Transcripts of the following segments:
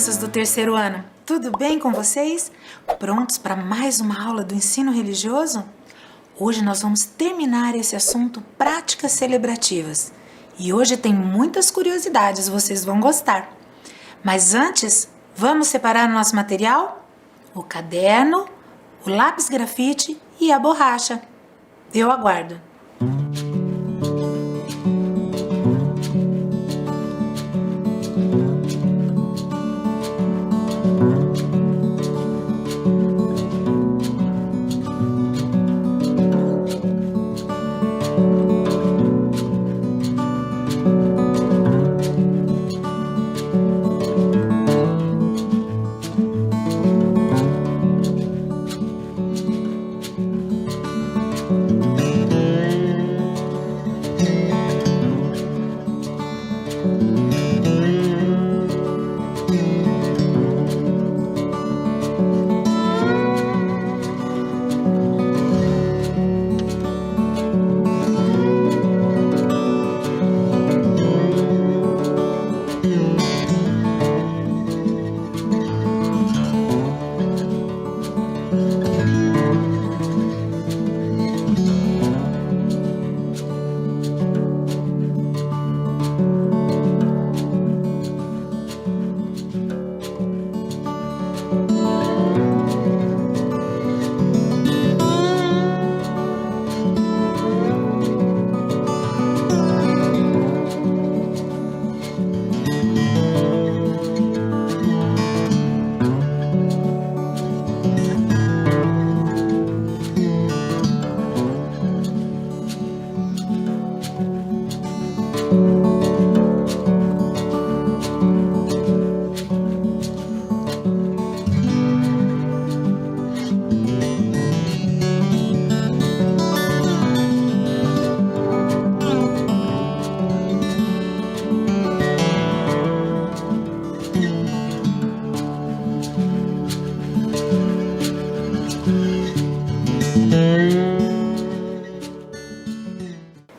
crianças do terceiro ano, tudo bem com vocês? Prontos para mais uma aula do ensino religioso? Hoje nós vamos terminar esse assunto práticas celebrativas. E hoje tem muitas curiosidades, vocês vão gostar. Mas antes, vamos separar o nosso material? O caderno, o lápis grafite e a borracha. Eu aguardo.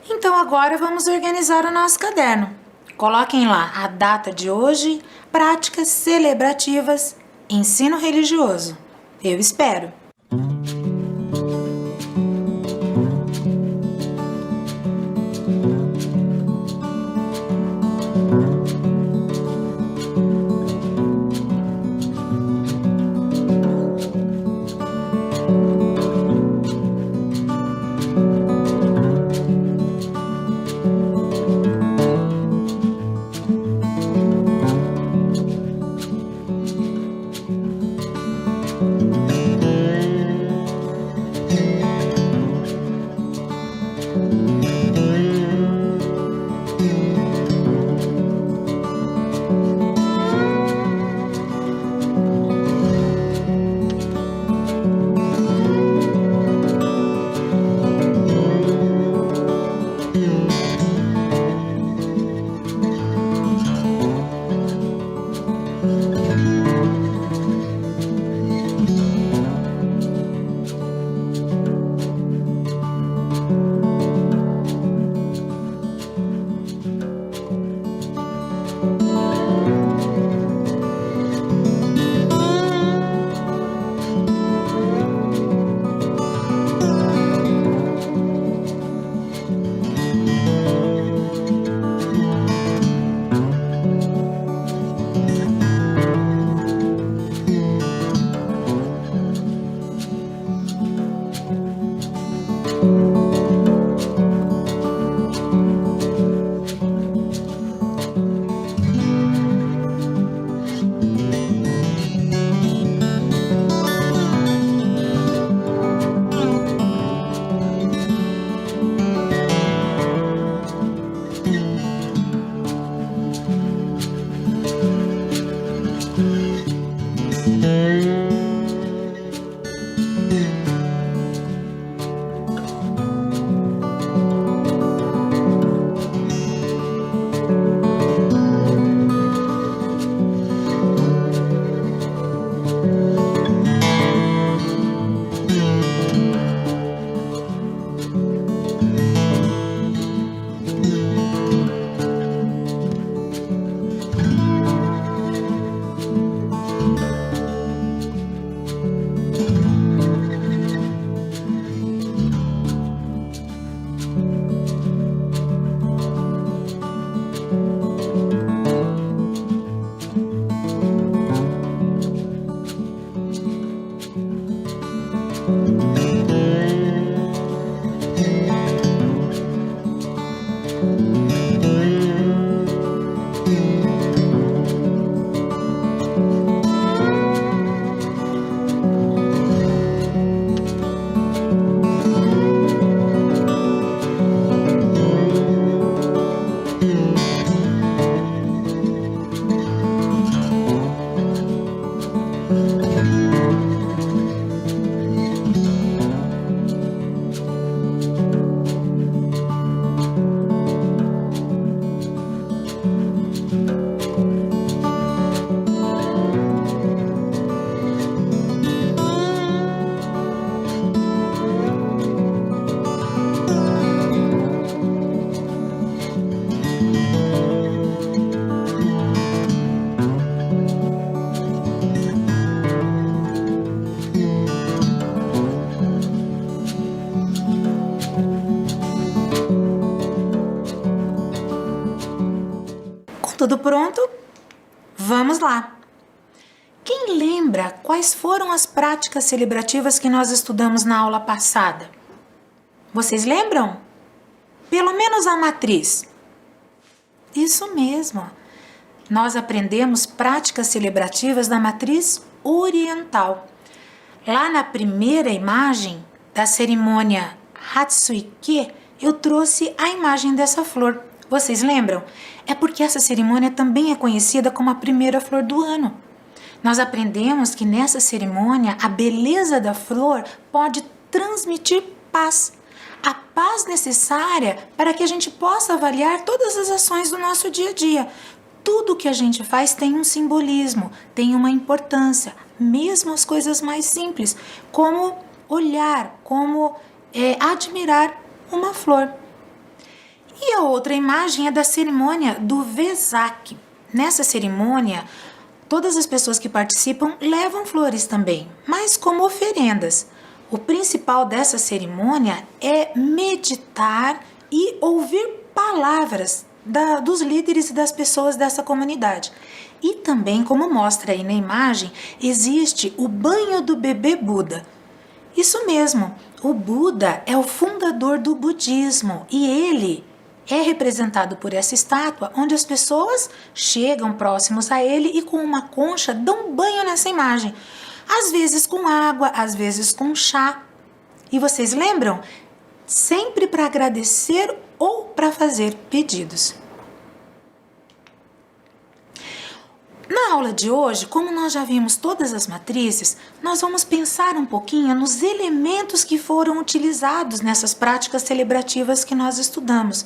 Então agora vamos organizar o nosso caderno. Coloquem lá a data de hoje, práticas celebrativas, ensino religioso. Eu espero. Tudo pronto? Vamos lá! Quem lembra quais foram as práticas celebrativas que nós estudamos na aula passada? Vocês lembram? Pelo menos a matriz. Isso mesmo. Nós aprendemos práticas celebrativas da matriz oriental. Lá na primeira imagem da cerimônia Hatsuike, eu trouxe a imagem dessa flor. Vocês lembram? É porque essa cerimônia também é conhecida como a primeira flor do ano. Nós aprendemos que nessa cerimônia a beleza da flor pode transmitir paz. A paz necessária para que a gente possa avaliar todas as ações do nosso dia a dia. Tudo que a gente faz tem um simbolismo, tem uma importância, mesmo as coisas mais simples, como olhar, como admirar uma flor. E a outra imagem é da cerimônia do Vesak. Nessa cerimônia, todas as pessoas que participam levam flores também, mas como oferendas. O principal dessa cerimônia é meditar e ouvir palavras dos líderes e das pessoas dessa comunidade. E também, como mostra aí na imagem, existe o banho do bebê Buda. Isso mesmo, o Buda é o fundador do budismo e ele é representado por essa estátua, onde as pessoas chegam próximos a ele e com uma concha dão banho nessa imagem. Às vezes com água, às vezes com chá. E vocês lembram? Sempre para agradecer ou para fazer pedidos. Na aula de hoje, como nós já vimos todas as matrizes, nós vamos pensar um pouquinho nos elementos que foram utilizados nessas práticas celebrativas que nós estudamos.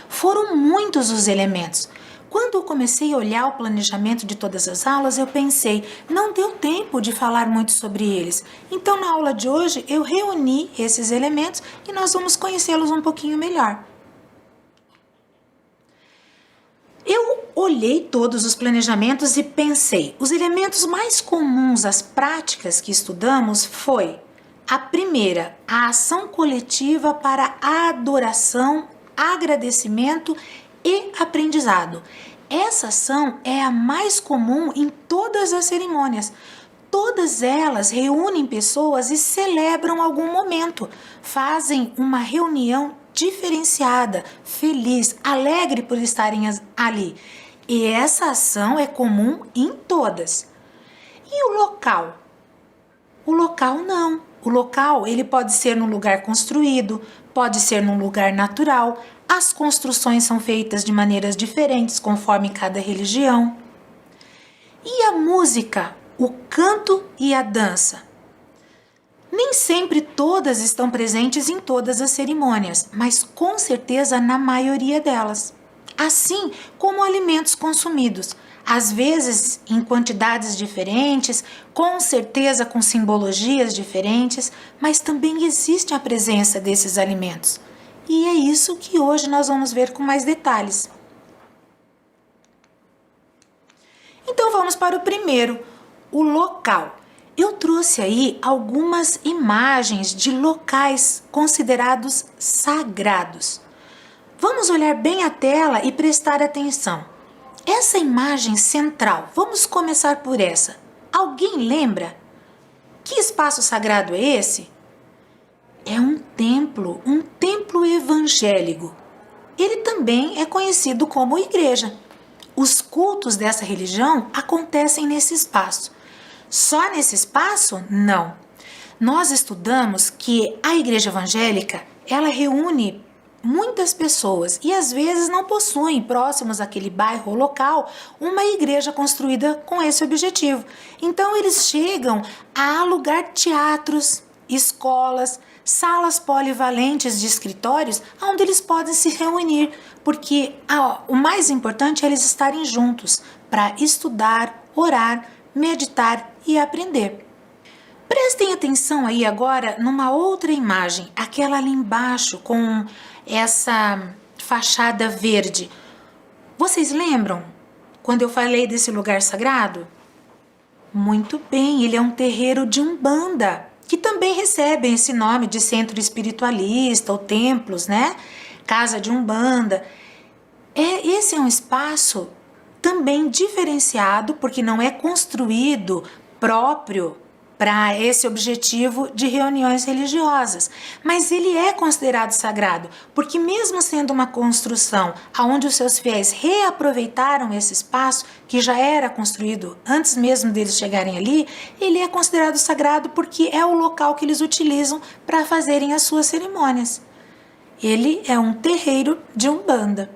Foram muitos os elementos. Quando eu comecei a olhar o planejamento de todas as aulas, eu pensei, não deu tempo de falar muito sobre eles. Então, na aula de hoje, eu reuni esses elementos e nós vamos conhecê-los um pouquinho melhor. Eu olhei todos os planejamentos e pensei, os elementos mais comuns às práticas que estudamos foi a primeira, a ação coletiva para adoração, agradecimento e aprendizado. Essa ação é a mais comum em todas as cerimônias. Todas elas reúnem pessoas e celebram algum momento, fazem uma reunião diferenciada, feliz, alegre por estarem ali. E essa ação é comum em todas. E o local? O local não. O local ele pode ser num lugar construído, pode ser num lugar natural. As construções são feitas de maneiras diferentes conforme cada religião. E a música, o canto e a dança? Nem sempre todas estão presentes em todas as cerimônias, mas com certeza na maioria delas. Assim como alimentos consumidos, às vezes em quantidades diferentes, com certeza com simbologias diferentes, mas também existe a presença desses alimentos. E é isso que hoje nós vamos ver com mais detalhes. Então vamos para o primeiro, o local. Eu trouxe aí algumas imagens de locais considerados sagrados. Vamos olhar bem a tela e prestar atenção. Essa imagem central, vamos começar por essa. Alguém lembra? Que espaço sagrado é esse? É um templo evangélico. Ele também é conhecido como igreja. Os cultos dessa religião acontecem nesse espaço. Só nesse espaço? Não. Nós estudamos que a igreja evangélica, ela reúne muitas pessoas e às vezes não possuem próximos àquele bairro ou local uma igreja construída com esse objetivo. Então eles chegam a alugar teatros, escolas, salas polivalentes de escritórios onde eles podem se reunir, porque o mais importante é eles estarem juntos para estudar, orar, meditar e aprender. Prestem atenção aí agora numa outra imagem, aquela ali embaixo com essa fachada verde. Vocês lembram quando eu falei desse lugar sagrado? Muito bem, ele é um terreiro de Umbanda, que também recebem esse nome de centro espiritualista ou templos, né? Casa de Umbanda. Esse é um espaço também diferenciado porque não é construído próprio para esse objetivo de reuniões religiosas, mas ele é considerado sagrado, porque mesmo sendo uma construção onde os seus fiéis reaproveitaram esse espaço, que já era construído antes mesmo deles chegarem ali, ele é considerado sagrado porque é o local que eles utilizam para fazerem as suas cerimônias. Ele é um terreiro de Umbanda.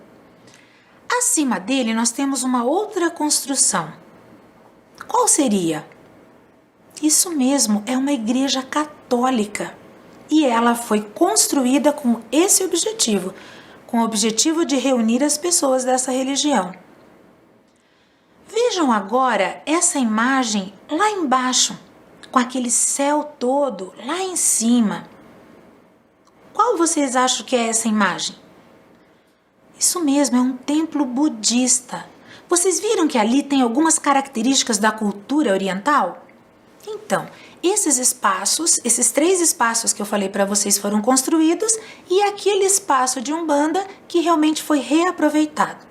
Acima dele nós temos uma outra construção. Qual seria? Isso mesmo, é uma igreja católica e ela foi construída com esse objetivo, com o objetivo de reunir as pessoas dessa religião. Vejam agora essa imagem lá embaixo, com aquele céu todo lá em cima. Qual vocês acham que é essa imagem? Isso mesmo, é um templo budista. Vocês viram que ali tem algumas características da cultura oriental? Então, esses 3 espaços que eu falei para vocês foram construídos e aquele espaço de Umbanda que realmente foi reaproveitado.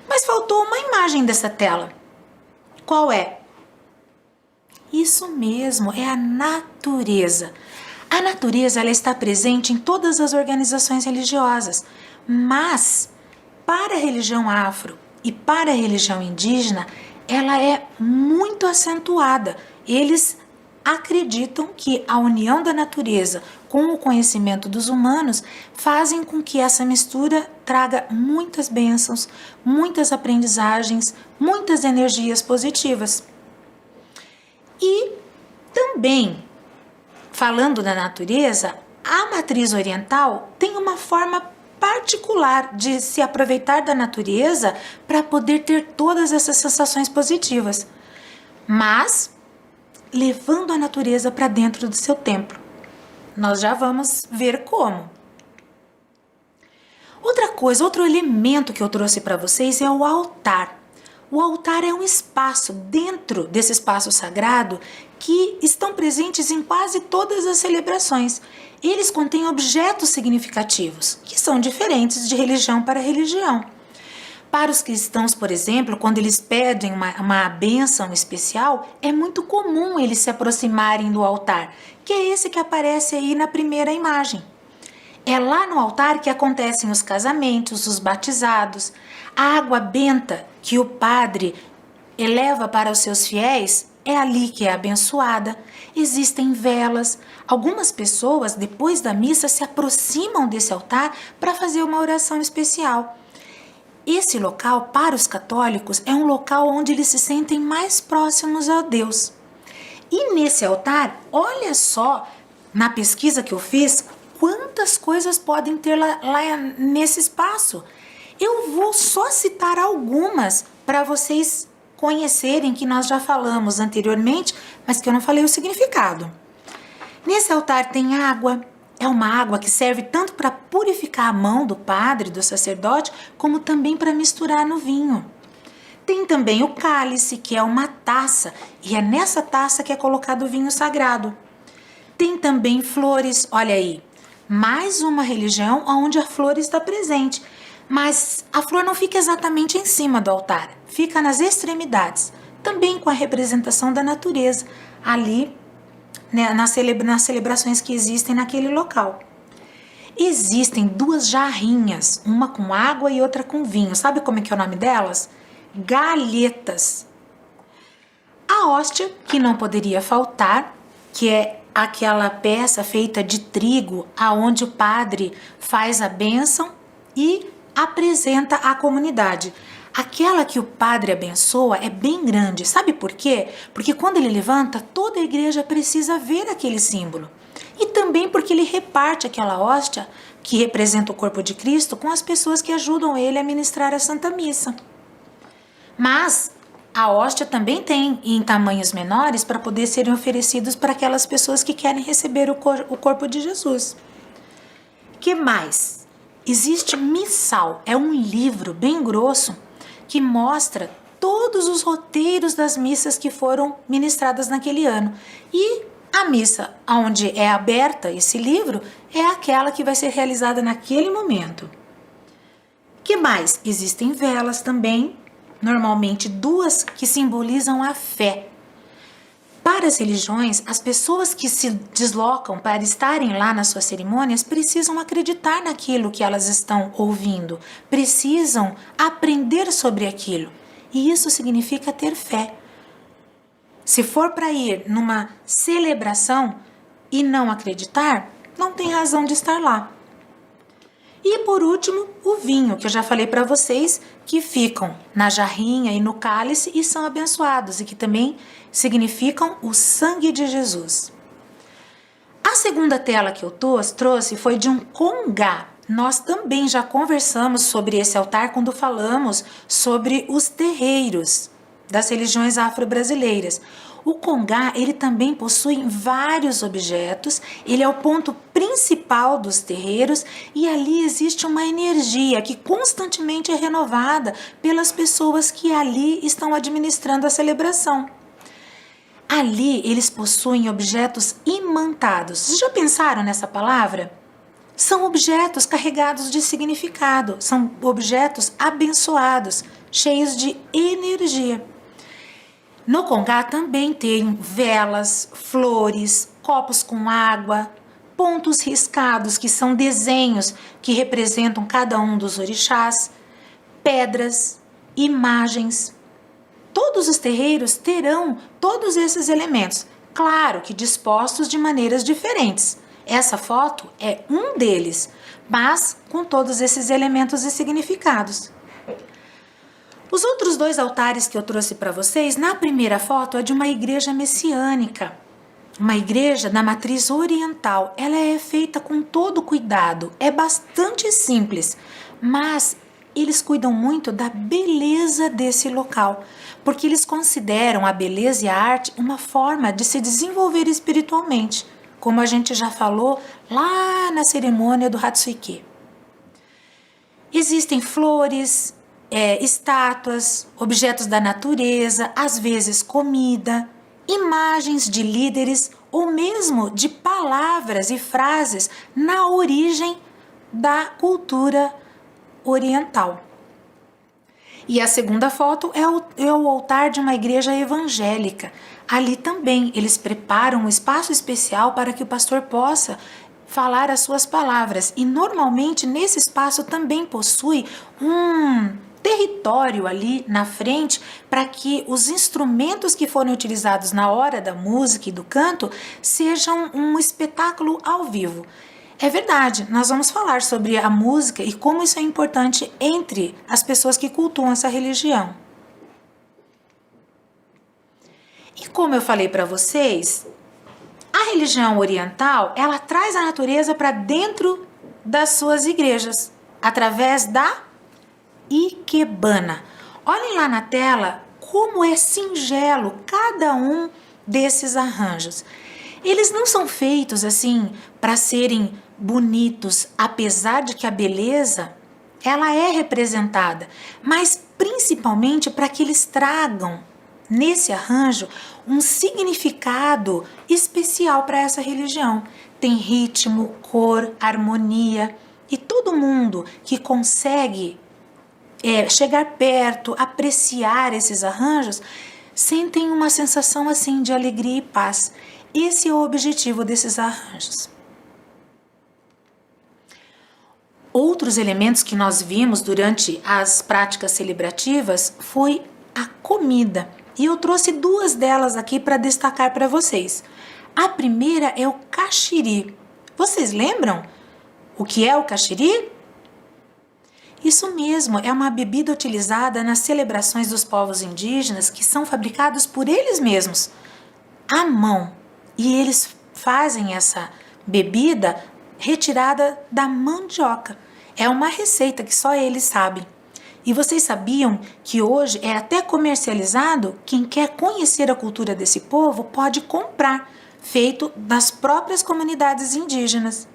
Mas faltou uma imagem dessa tela. Qual é? Isso mesmo, é a natureza. A natureza ela está presente em todas as organizações religiosas, mas para a religião afro e para a religião indígena, ela é muito acentuada. Eles acreditam que a união da natureza com o conhecimento dos humanos fazem com que essa mistura traga muitas bênçãos, muitas aprendizagens, muitas energias positivas. E também, falando da natureza, a matriz oriental tem uma forma particular de se aproveitar da natureza para poder ter todas essas sensações positivas, mas levando a natureza para dentro do seu templo. Nós já vamos ver como. Outra coisa, outro elemento que eu trouxe para vocês é o altar. O altar é um espaço dentro desse espaço sagrado que estão presentes em quase todas as celebrações. Eles contêm objetos significativos, que são diferentes de religião para religião. Para os cristãos, por exemplo, quando eles pedem uma bênção especial, é muito comum eles se aproximarem do altar, que é esse que aparece aí na primeira imagem. É lá no altar que acontecem os casamentos, os batizados, a água benta que o padre eleva para os seus fiéis, é ali que é abençoada. Existem velas. Algumas pessoas, depois da missa, se aproximam desse altar para fazer uma oração especial. Esse local, para os católicos, é um local onde eles se sentem mais próximos a Deus. E nesse altar, olha só, na pesquisa que eu fiz, quantas coisas podem ter lá nesse espaço. Eu vou só citar algumas para vocês conhecerem, que nós já falamos anteriormente, mas que eu não falei o significado. Nesse altar tem água. É uma água que serve tanto para purificar a mão do padre, do sacerdote, como também para misturar no vinho. Tem também o cálice, que é uma taça, e é nessa taça que é colocado o vinho sagrado. Tem também flores, olha aí, mais uma religião onde a flor está presente, mas a flor não fica exatamente em cima do altar, fica nas extremidades, também com a representação da natureza, ali, né, nas celebrações que existem naquele local. Existem 2 jarrinhas, uma com água e outra com vinho. Sabe como é que é o nome delas? Galhetas. A hóstia, que não poderia faltar, que é aquela peça feita de trigo, aonde o padre faz a bênção e apresenta à comunidade. Aquela que o padre abençoa é bem grande. Sabe por quê? Porque quando ele levanta, toda a igreja precisa ver aquele símbolo. E também porque ele reparte aquela hóstia, que representa o corpo de Cristo, com as pessoas que ajudam ele a ministrar a Santa Missa. Mas a hóstia também tem em tamanhos menores para poder serem oferecidos para aquelas pessoas que querem receber o corpo de Jesus. Que mais? Existe missal, é um livro bem grosso que mostra todos os roteiros das missas que foram ministradas naquele ano. E a missa onde é aberta esse livro é aquela que vai ser realizada naquele momento. Que mais? Existem velas também, normalmente duas que simbolizam a fé. Para as religiões, as pessoas que se deslocam para estarem lá nas suas cerimônias precisam acreditar naquilo que elas estão ouvindo, precisam aprender sobre aquilo. E isso significa ter fé. Se for para ir numa celebração e não acreditar, não tem razão de estar lá. E por último, o vinho, que eu já falei para vocês, que ficam na jarrinha e no cálice e são abençoados, e que também significam o sangue de Jesus. A segunda tela que eu trouxe foi de um congá. Nós também já conversamos sobre esse altar quando falamos sobre os terreiros das religiões afro-brasileiras. O congá, ele também possui vários objetos, ele é o ponto principal dos terreiros e ali existe uma energia que constantemente é renovada pelas pessoas que ali estão administrando a celebração. Ali eles possuem objetos imantados. Vocês já pensaram nessa palavra? São objetos carregados de significado, são objetos abençoados, cheios de energia. No congá também tem velas, flores, copos com água, pontos riscados, que são desenhos que representam cada um dos orixás, pedras, imagens. Todos os terreiros terão todos esses elementos, claro que dispostos de maneiras diferentes. Essa foto é um deles, mas com todos esses elementos e significados. Os outros dois altares que eu trouxe para vocês, na primeira foto é de uma igreja messiânica, uma igreja da matriz oriental. Ela é feita com todo cuidado, é bastante simples, mas eles cuidam muito da beleza desse local, porque eles consideram a beleza e a arte uma forma de se desenvolver espiritualmente, como a gente já falou lá na cerimônia do Hatsuki. Existem flores, estátuas, objetos da natureza, às vezes comida, imagens de líderes ou mesmo de palavras e frases na origem da cultura oriental. E a segunda foto é o altar de uma igreja evangélica. Ali também eles preparam um espaço especial para que o pastor possa falar as suas palavras. E normalmente nesse espaço também possui um território ali na frente para que os instrumentos que forem utilizados na hora da música e do canto sejam um espetáculo ao vivo. É verdade, nós vamos falar sobre a música e como isso é importante entre as pessoas que cultuam essa religião. E como eu falei para vocês, a religião oriental, ela traz a natureza para dentro das suas igrejas, através da ikebana. Olhem lá na tela como é singelo cada um desses arranjos. Eles não são feitos assim para serem bonitos, apesar de que a beleza ela é representada, mas principalmente para que eles tragam nesse arranjo um significado especial para essa religião. Tem ritmo, cor, harmonia, e todo mundo que consegue chegar perto, apreciar esses arranjos, sentem uma sensação assim de alegria e paz. Esse é o objetivo desses arranjos. Outros elementos que nós vimos durante as práticas celebrativas foi a comida. E eu trouxe duas delas aqui para destacar para vocês. A primeira é o caxiri. Vocês lembram o que é o caxiri? Isso mesmo, é uma bebida utilizada nas celebrações dos povos indígenas que são fabricados por eles mesmos, à mão. E eles fazem essa bebida retirada da mandioca. É uma receita que só eles sabem. E vocês sabiam que hoje é até comercializado? Quem quer conhecer a cultura desse povo pode comprar, feito das próprias comunidades indígenas.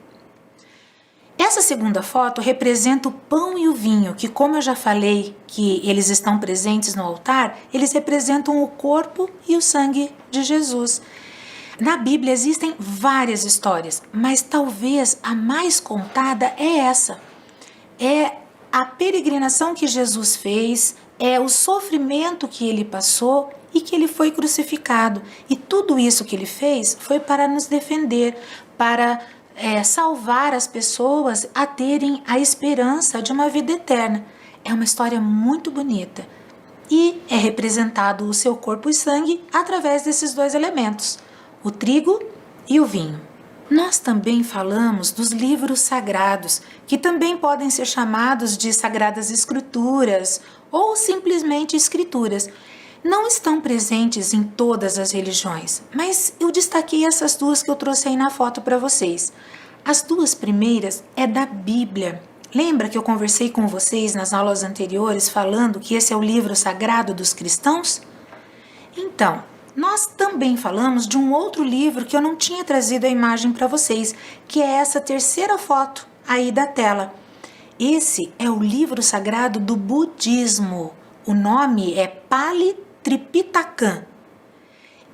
Essa segunda foto representa o pão e o vinho, que, como eu já falei que eles estão presentes no altar, eles representam o corpo e o sangue de Jesus. Na Bíblia existem várias histórias, mas talvez a mais contada é essa. É a peregrinação que Jesus fez é o sofrimento que ele passou e que ele foi crucificado. E tudo isso que ele fez foi para nos defender, para salvar as pessoas a terem a esperança de uma vida eterna. É uma história muito bonita. E é representado o seu corpo e sangue através desses dois elementos, o trigo e o vinho. Nós também falamos dos livros sagrados, que também podem ser chamados de sagradas escrituras ou simplesmente escrituras. Não estão presentes em todas as religiões, mas eu destaquei essas duas que eu trouxe aí na foto para vocês. As duas primeiras é da Bíblia. Lembra que eu conversei com vocês nas aulas anteriores falando que esse é o livro sagrado dos cristãos? Então, nós também falamos de um outro livro que eu não tinha trazido a imagem para vocês, que é essa terceira foto aí da tela. Esse é o livro sagrado do budismo. O nome é Pali Tripitaka.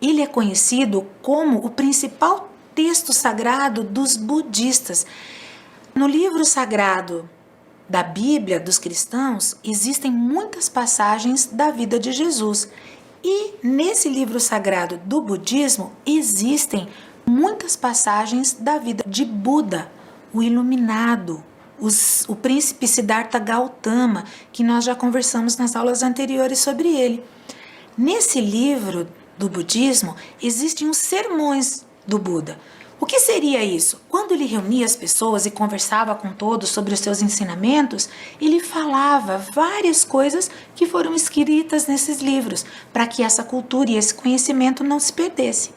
Ele é conhecido como o principal texto sagrado dos budistas. No livro sagrado da Bíblia dos cristãos, existem muitas passagens da vida de Jesus. E nesse livro sagrado do budismo, existem muitas passagens da vida de Buda, o iluminado, o príncipe Siddhartha Gautama, que nós já conversamos nas aulas anteriores sobre ele. Nesse livro do budismo, existem os sermões do Buda. O que seria isso? Quando ele reunia as pessoas e conversava com todos sobre os seus ensinamentos, ele falava várias coisas que foram escritas nesses livros, para que essa cultura e esse conhecimento não se perdesse.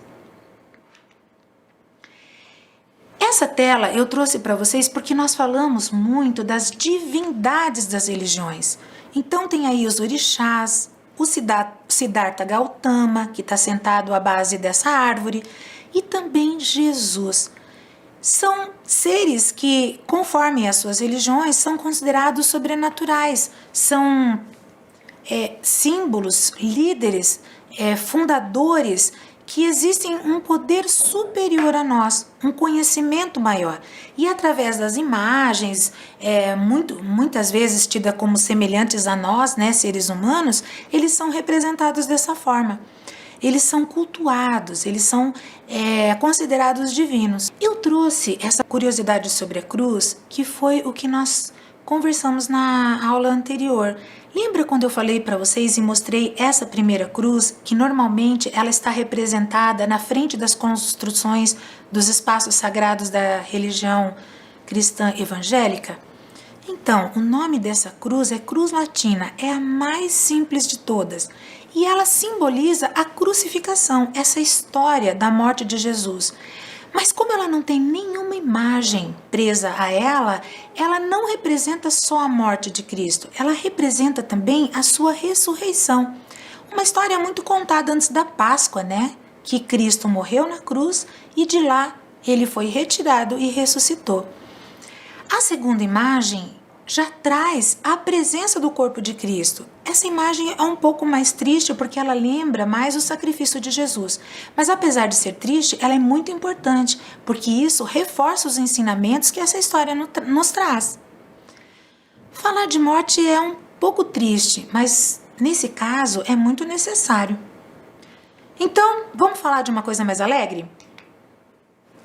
Essa tela eu trouxe para vocês porque nós falamos muito das divindades das religiões. Então tem aí os orixás, o Siddhartha Gautama, que está sentado à base dessa árvore, e também Jesus. São seres que, conforme as suas religiões, são considerados sobrenaturais, são símbolos, líderes, fundadores, que existem um poder superior a nós, um conhecimento maior. E através das imagens, muitas vezes tidas como semelhantes a nós, né, seres humanos, eles são representados dessa forma. Eles são cultuados, eles são considerados divinos. Eu trouxe essa curiosidade sobre a cruz, que foi o que nós conversamos na aula anterior. Lembra quando eu falei para vocês e mostrei essa primeira cruz, que normalmente ela está representada na frente das construções dos espaços sagrados da religião cristã evangélica? Então, o nome dessa cruz é cruz latina, é a mais simples de todas. E ela simboliza a crucificação, essa história da morte de Jesus. Mas como ela não tem nenhuma imagem presa a ela, ela não representa só a morte de Cristo, ela representa também a sua ressurreição. Uma história muito contada antes da Páscoa, né? Que Cristo morreu na cruz e de lá ele foi retirado e ressuscitou. A segunda imagem já traz a presença do corpo de Cristo. Essa imagem é um pouco mais triste porque ela lembra mais o sacrifício de Jesus. Mas apesar de ser triste, ela é muito importante, porque isso reforça os ensinamentos que essa história nos traz. Falar de morte é um pouco triste, mas nesse caso é muito necessário. Então, vamos falar de uma coisa mais alegre?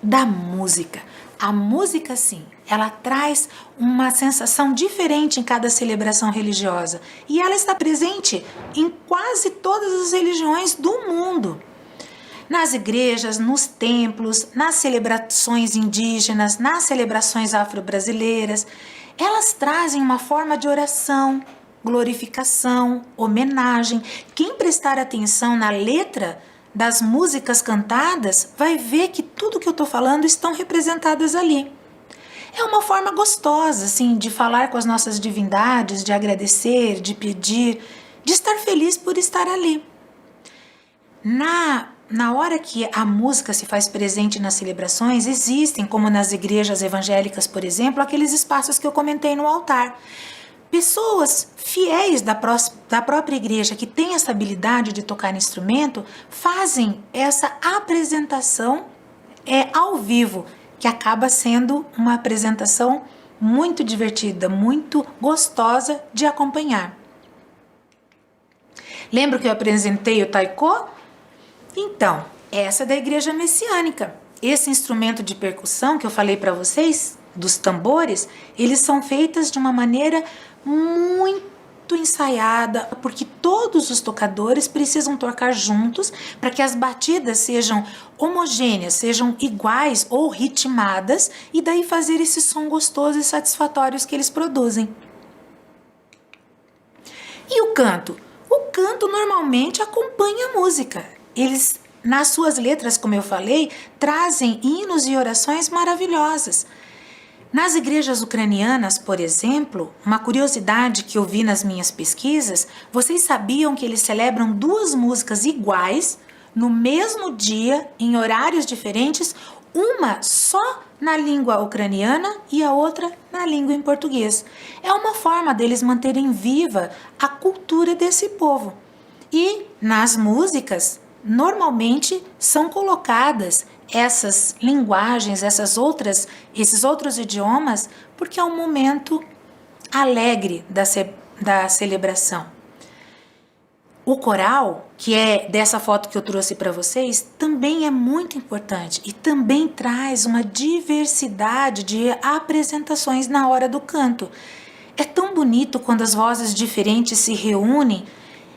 Da música. A música, sim, ela traz uma sensação diferente em cada celebração religiosa e ela está presente em quase todas as religiões do mundo. Nas igrejas, nos templos, nas celebrações indígenas, nas celebrações afro-brasileiras, elas trazem uma forma de oração, glorificação, homenagem. Quem prestar atenção na letra das músicas cantadas, vai ver que tudo que eu estou falando estão representadas ali. É uma forma gostosa, assim, de falar com as nossas divindades, de agradecer, de pedir, de estar feliz por estar ali. Na hora que a música se faz presente nas celebrações, existem, como nas igrejas evangélicas, por exemplo, aqueles espaços que eu comentei no altar. Pessoas fiéis da própria igreja que têm essa habilidade de tocar instrumento fazem essa apresentação ao vivo, que acaba sendo uma apresentação muito divertida, muito gostosa de acompanhar. Lembra que eu apresentei o taiko? Então, essa é da igreja messiânica. Esse instrumento de percussão que eu falei para vocês, dos tambores, eles são feitos de uma maneira muito ensaiada, porque todos os tocadores precisam tocar juntos para que as batidas sejam homogêneas, sejam iguais ou ritmadas e daí fazer esse som gostoso e satisfatório que eles produzem. E o canto? O canto normalmente acompanha a música. Eles, nas suas letras, como eu falei, trazem hinos e orações maravilhosas. Nas igrejas ucranianas, por exemplo, uma curiosidade que eu vi nas minhas pesquisas, vocês sabiam que eles celebram duas músicas iguais, no mesmo dia, em horários diferentes, uma só na língua ucraniana e a outra na língua em português. É uma forma deles manterem viva a cultura desse povo. E nas músicas, normalmente são colocadas essas linguagens, esses outros idiomas, porque é um momento alegre da celebração. O coral, que é dessa foto que eu trouxe para vocês, também é muito importante e também traz uma diversidade de apresentações na hora do canto. É tão bonito quando as vozes diferentes se reúnem,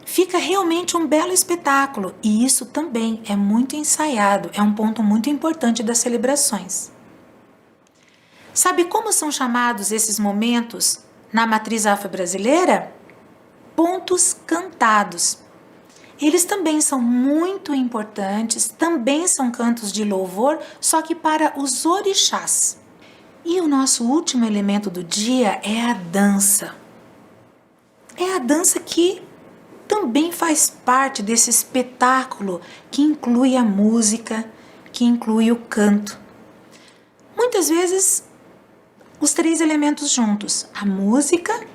fica realmente um belo espetáculo e isso também é muito ensaiado, é um ponto muito importante das celebrações. Sabe como são chamados esses momentos na matriz afro-brasileira? Pontos cantados. Eles também são muito importantes, também são cantos de louvor, só que para os orixás. E o nosso último elemento do dia é a dança. É a dança que também faz parte desse espetáculo que inclui a música, que inclui o canto. Muitas vezes, os três elementos juntos, a música,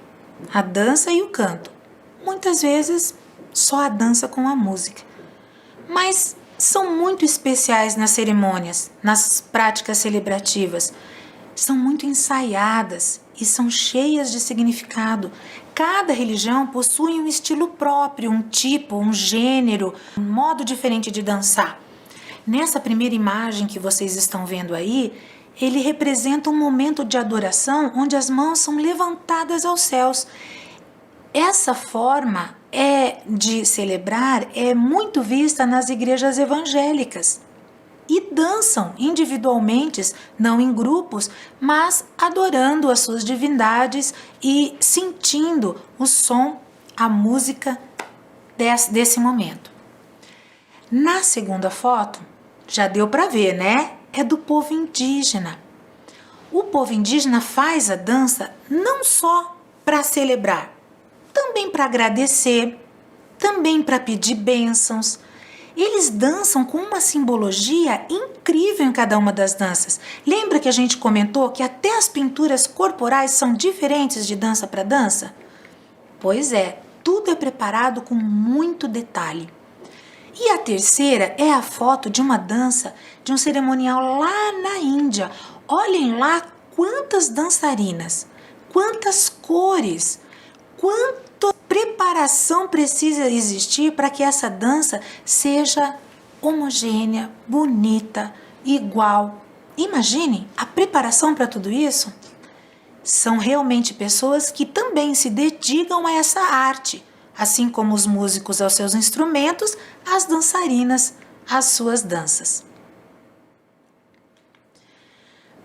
a dança e o canto. Muitas vezes, só a dança com a música. Mas são muito especiais nas cerimônias, nas práticas celebrativas. São muito ensaiadas e são cheias de significado. Cada religião possui um estilo próprio, um tipo, um gênero, um modo diferente de dançar. Nessa primeira imagem que vocês estão vendo aí, ele representa um momento de adoração onde as mãos são levantadas aos céus. Essa forma de celebrar é muito vista nas igrejas evangélicas. E dançam individualmente, não em grupos, mas adorando as suas divindades e sentindo o som, a música desse momento. Na segunda foto, já deu para ver, né? É do povo indígena. O povo indígena faz a dança não só para celebrar, também para agradecer, também para pedir bênçãos. Eles dançam com uma simbologia incrível em cada uma das danças. Lembra que a gente comentou que até as pinturas corporais são diferentes de dança para dança? Pois é, tudo é preparado com muito detalhe. E a terceira é a foto de uma dança, de um cerimonial lá na Índia. Olhem lá quantas dançarinas, quantas cores, quanta preparação precisa existir para que essa dança seja homogênea, bonita, igual. Imaginem a preparação para tudo isso. São realmente pessoas que também se dedicam a essa arte, assim como os músicos aos seus instrumentos, as dançarinas às suas danças.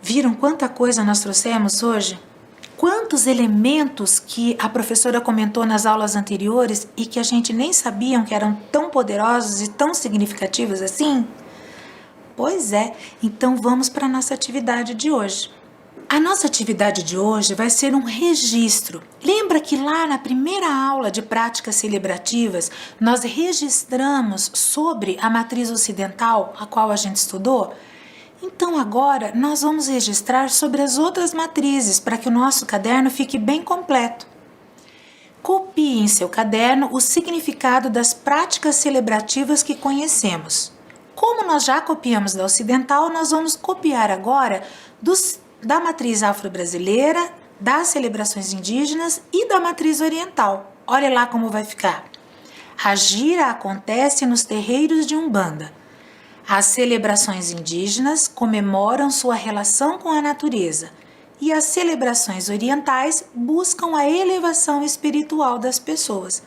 Viram quanta coisa nós trouxemos hoje? Quantos elementos que a professora comentou nas aulas anteriores e que a gente nem sabia que eram tão poderosos e tão significativos assim? Pois é, então vamos para a nossa atividade de hoje. A nossa atividade de hoje vai ser um registro. Lembra que lá na primeira aula de práticas celebrativas nós registramos sobre a matriz ocidental, a qual a gente estudou? Então agora nós vamos registrar sobre as outras matrizes para que o nosso caderno fique bem completo. Copie em seu caderno o significado das práticas celebrativas que conhecemos. Como nós já copiamos da ocidental, nós vamos copiar agora da matriz afro-brasileira, das celebrações indígenas e da matriz oriental. Olha lá como vai ficar. A gira acontece nos terreiros de Umbanda. As celebrações indígenas comemoram sua relação com a natureza e as celebrações orientais buscam a elevação espiritual das pessoas.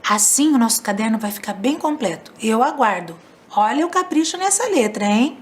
Assim o nosso caderno vai ficar bem completo. Eu aguardo. Olha o capricho nessa letra, hein?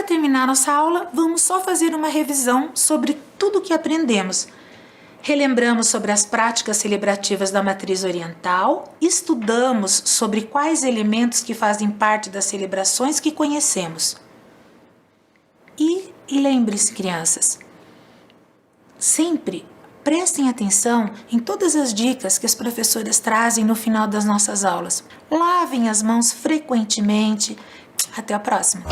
Para terminar nossa aula, vamos só fazer uma revisão sobre tudo o que aprendemos. Relembramos sobre as práticas celebrativas da matriz oriental, estudamos sobre quais elementos que fazem parte das celebrações que conhecemos. E lembre-se, crianças, sempre prestem atenção em todas as dicas que as professoras trazem no final das nossas aulas. Lavem as mãos frequentemente. Até a próxima!